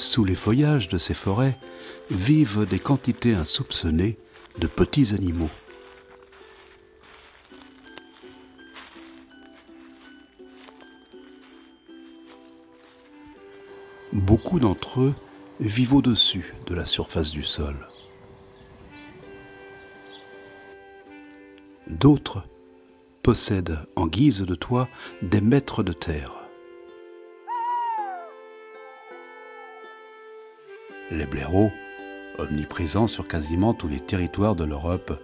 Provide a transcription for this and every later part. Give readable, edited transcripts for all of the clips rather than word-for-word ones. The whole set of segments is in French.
Sous les feuillages de ces forêts vivent des quantités insoupçonnées de petits animaux. Beaucoup d'entre eux vivent au-dessus de la surface du sol. D'autres possèdent en guise de toit des mètres de terre. Les blaireaux, omniprésents sur quasiment tous les territoires de l'Europe,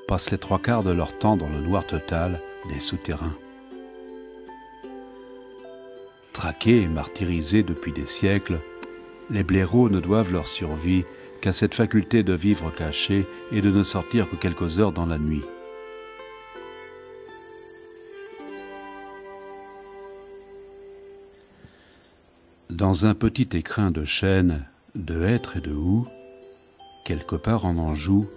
passent les 3/4 de leur temps dans le noir total des souterrains. Traqués et martyrisés depuis des siècles, les blaireaux ne doivent leur survie qu'à cette faculté de vivre cachés et de ne sortir que quelques heures dans la nuit. Dans un petit écrin de chênes, de hêtres et de houx, quelque part en Anjou,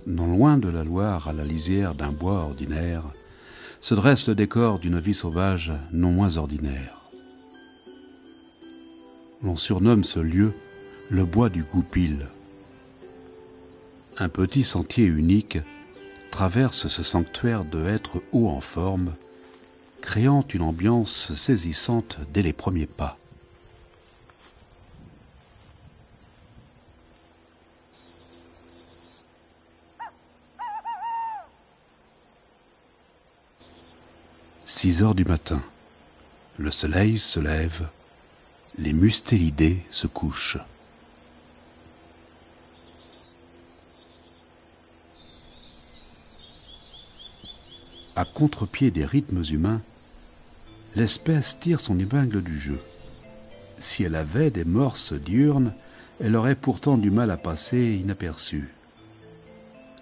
non loin de la Loire à la lisière d'un bois ordinaire, se dresse le décor d'une vie sauvage non moins ordinaire. On surnomme ce lieu le bois du Goupil. Un petit sentier unique traverse ce sanctuaire de hêtres hauts en forme, créant une ambiance saisissante dès les premiers pas. « 6 heures du matin, le soleil se lève, les mustélidés se couchent. À contre-pied des rythmes humains, l'espèce tire son épingle du jeu. Si elle avait des morses diurnes, elle aurait pourtant du mal à passer inaperçue.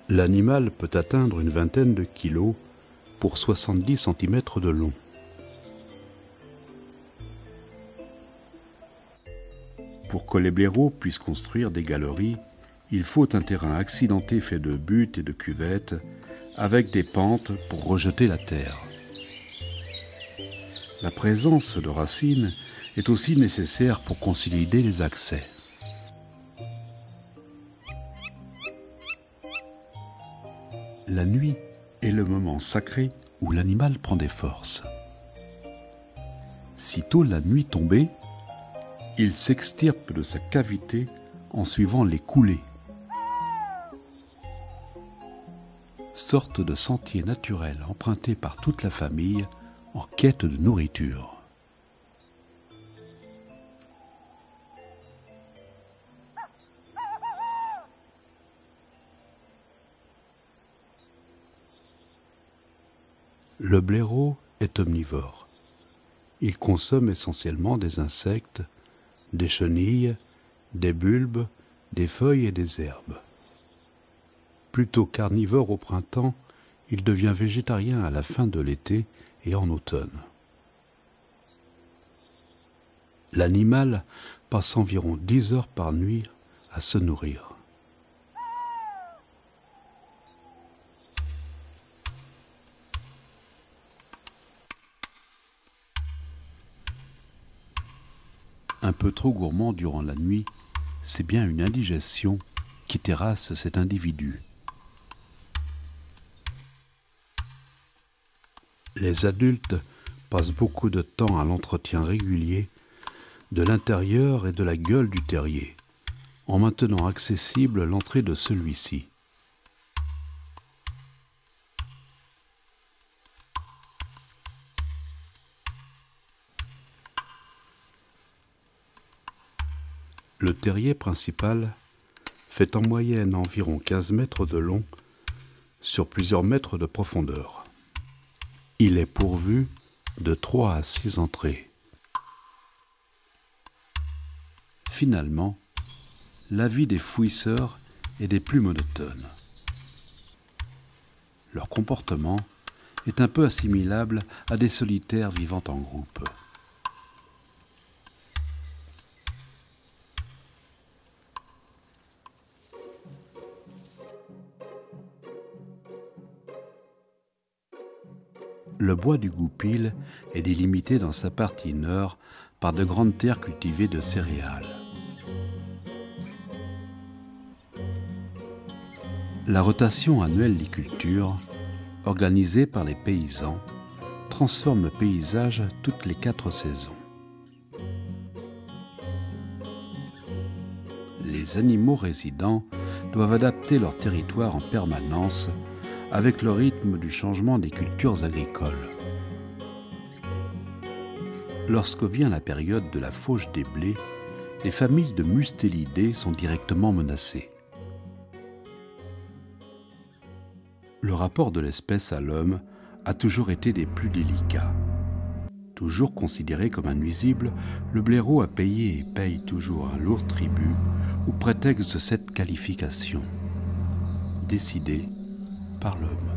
L'animal peut atteindre une vingtaine de kilos pour 70 cm de long. Pour que les blaireaux puissent construire des galeries, il faut un terrain accidenté fait de buttes et de cuvettes, avec des pentes pour rejeter la terre. La présence de racines est aussi nécessaire pour consolider les accès. La nuit est le moment sacré où l'animal prend des forces. Sitôt la nuit tombée, il s'extirpe de sa cavité en suivant les coulées, sorte de sentier naturel emprunté par toute la famille en quête de nourriture. Le blaireau est omnivore. Il consomme essentiellement des insectes, des chenilles, des bulbes, des feuilles et des herbes. Plutôt carnivore au printemps, il devient végétarien à la fin de l'été et en automne. L'animal passe environ 10 heures par nuit à se nourrir. Un peu trop gourmand durant la nuit, c'est bien une indigestion qui terrasse cet individu. Les adultes passent beaucoup de temps à l'entretien régulier de l'intérieur et de la gueule du terrier, en maintenant accessible l'entrée de celui-ci. Le terrier principal fait en moyenne environ 15 mètres de long sur plusieurs mètres de profondeur. Il est pourvu de 3 à 6 entrées. Finalement, la vie des fouisseurs est des plus monotones. Leur comportement est un peu assimilable à des solitaires vivant en groupe. Le bois du Goupil est délimité dans sa partie nord par de grandes terres cultivées de céréales. La rotation annuelle des cultures, organisée par les paysans, transforme le paysage toutes les 4 saisons. Les animaux résidents doivent adapter leur territoire en permanence avec le rythme du changement des cultures agricoles. Lorsque vient la période de la fauche des blés, les familles de mustélidés sont directement menacées. Le rapport de l'espèce à l'homme a toujours été des plus délicats. Toujours considéré comme un nuisible, le blaireau a payé et paye toujours un lourd tribut au prétexte de cette qualification, décidée par l'homme.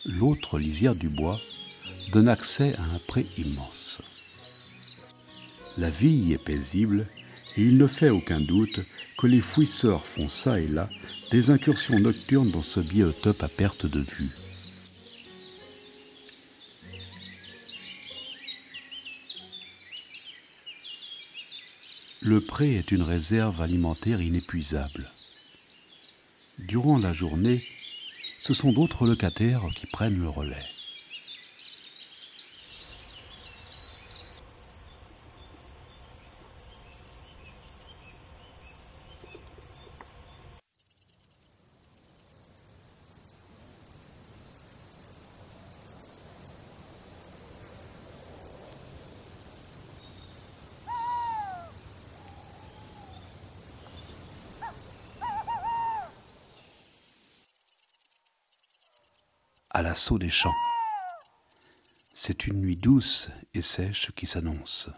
L'autre lisière du bois donne accès à un pré immense. La vie y est paisible et il ne fait aucun doute que les fouisseurs font çà et là des incursions nocturnes dans ce biotope à perte de vue. Le pré est une réserve alimentaire inépuisable. Durant la journée, ce sont d'autres locataires qui prennent le relais. À l'assaut des champs. C'est une nuit douce et sèche qui s'annonce.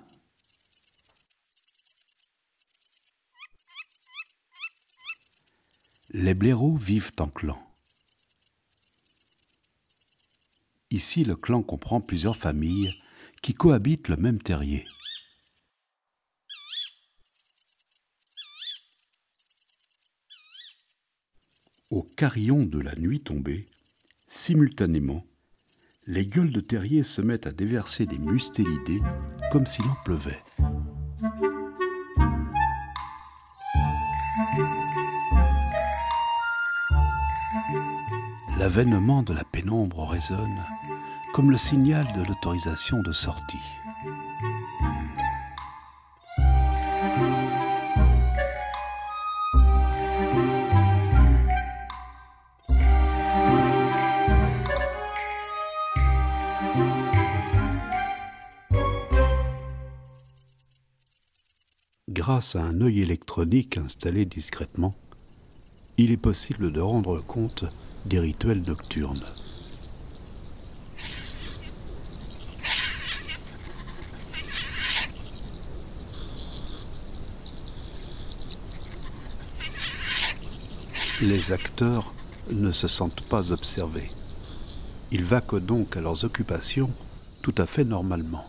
Les blaireaux vivent en clan. Ici, le clan comprend plusieurs familles qui cohabitent le même terrier. Au carillon de la nuit tombée, simultanément, les gueules de terrier se mettent à déverser des mustélidés comme s'il en pleuvait. L'avènement de la pénombre résonne comme le signal de l'autorisation de sortie. Grâce à un œil électronique installé discrètement, il est possible de rendre compte des rituels nocturnes. Les acteurs ne se sentent pas observés. Ils vaquent donc à leurs occupations tout à fait normalement.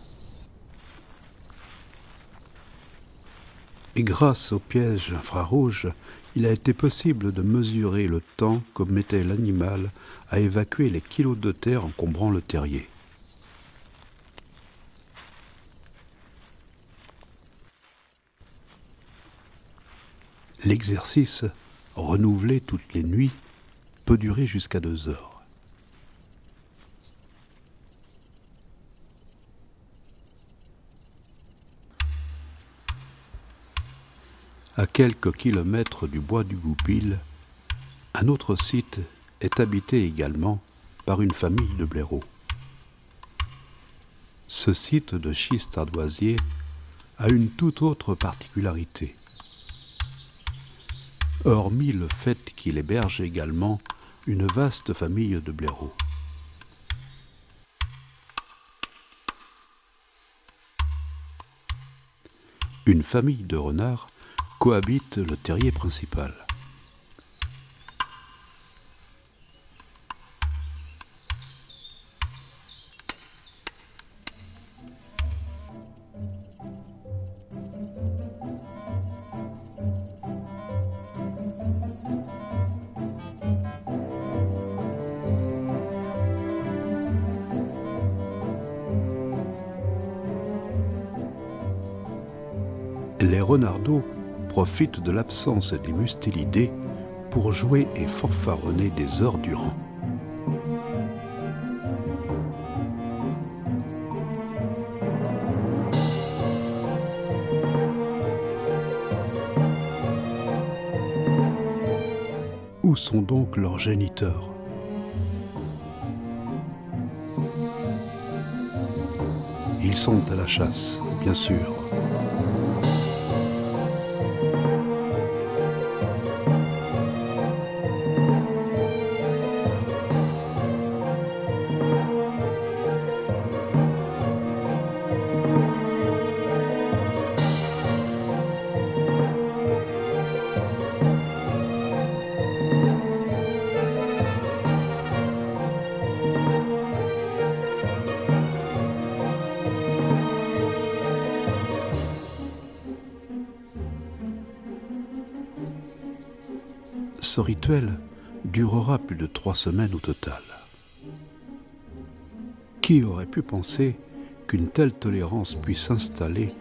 Et grâce au piège infrarouge, il a été possible de mesurer le temps que mettait l'animal à évacuer les kilos de terre encombrant le terrier. L'exercice, renouvelé toutes les nuits, peut durer jusqu'à 2 heures. À quelques kilomètres du bois du Goupil, un autre site est habité également par une famille de blaireaux. Ce site de schiste ardoisier a une toute autre particularité. Hormis le fait qu'il héberge également une vaste famille de blaireaux. Une famille de renards cohabite le terrier principal. Les renardeaux profitent de l'absence des mustélidés pour jouer et fanfaronner des heures durant. Où sont donc leurs géniteurs? Ils sont à la chasse, bien sûr. Ce rituel durera plus de 3 semaines au total. Qui aurait pu penser qu'une telle tolérance puisse s'installer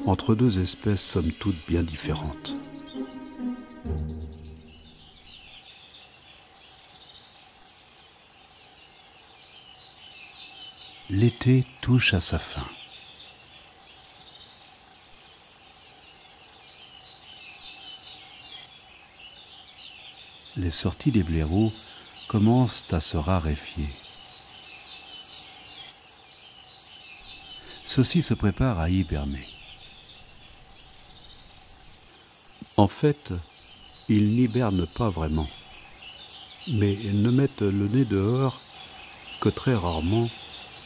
entre deux espèces somme toute bien différentes? L'été touche à sa fin. Les sorties des blaireaux commencent à se raréfier. Ceux-ci se préparent à hiberner. En fait, ils n'hibernent pas vraiment, mais ils ne mettent le nez dehors que très rarement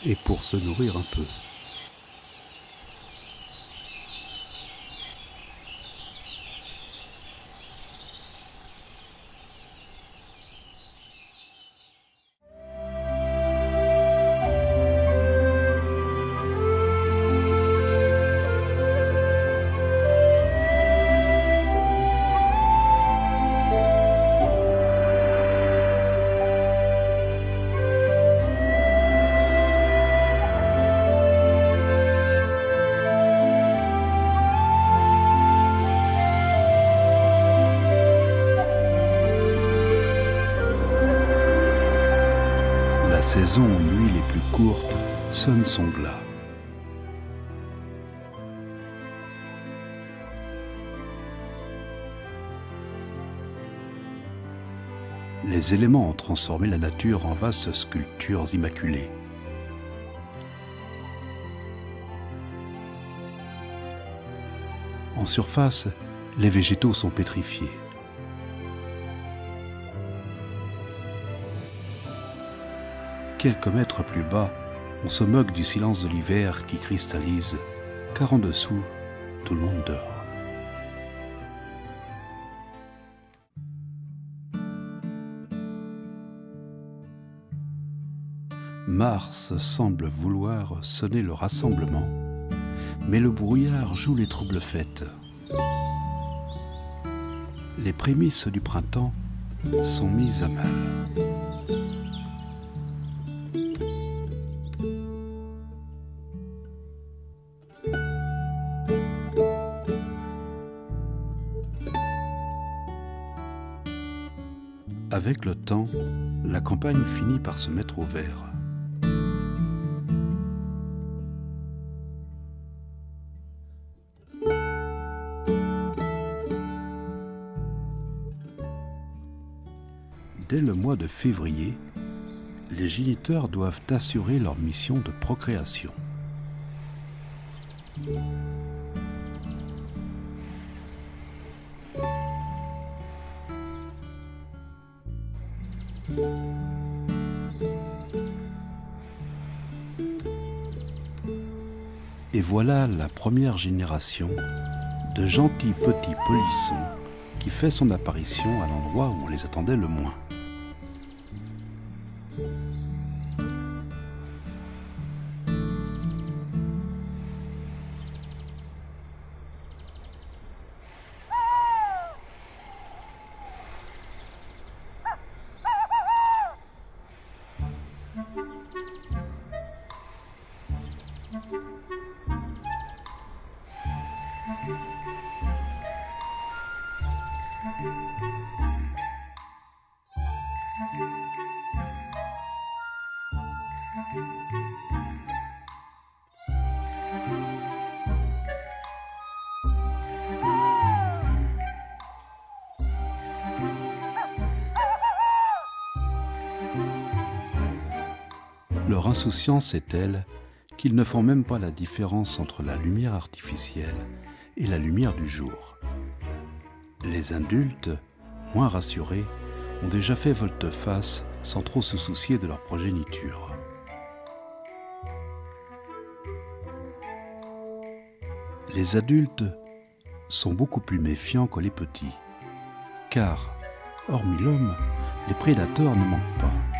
et pour se nourrir un peu. La saison aux nuits les plus courtes sonne son glas. Les éléments ont transformé la nature en vastes sculptures immaculées. En surface, les végétaux sont pétrifiés. Quelques mètres plus bas, on se moque du silence de l'hiver qui cristallise, car en dessous, tout le monde dort. Mars semble vouloir sonner le rassemblement, mais le brouillard joue les troubles fêtes. Les prémices du printemps sont mises à mal. Avec le temps, la campagne finit par se mettre au vert. Dès le mois de février, les géniteurs doivent assurer leur mission de procréation. Et voilà la première génération de gentils petits polissons qui fait son apparition à l'endroit où on les attendait le moins. Leur insouciance est telle qu'ils ne font même pas la différence entre la lumière artificielle et la lumière du jour. Les adultes, moins rassurés, ont déjà fait volte-face sans trop se soucier de leur progéniture. Les adultes sont beaucoup plus méfiants que les petits, car, hormis l'homme, les prédateurs ne manquent pas.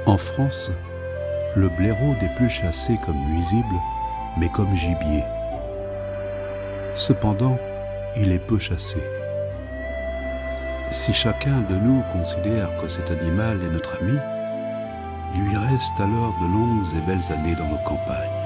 En France, le blaireau n'est plus chassé comme nuisible, mais comme gibier. Cependant, il est peu chassé. Si chacun de nous considère que cet animal est notre ami, il lui reste alors de longues et belles années dans nos campagnes.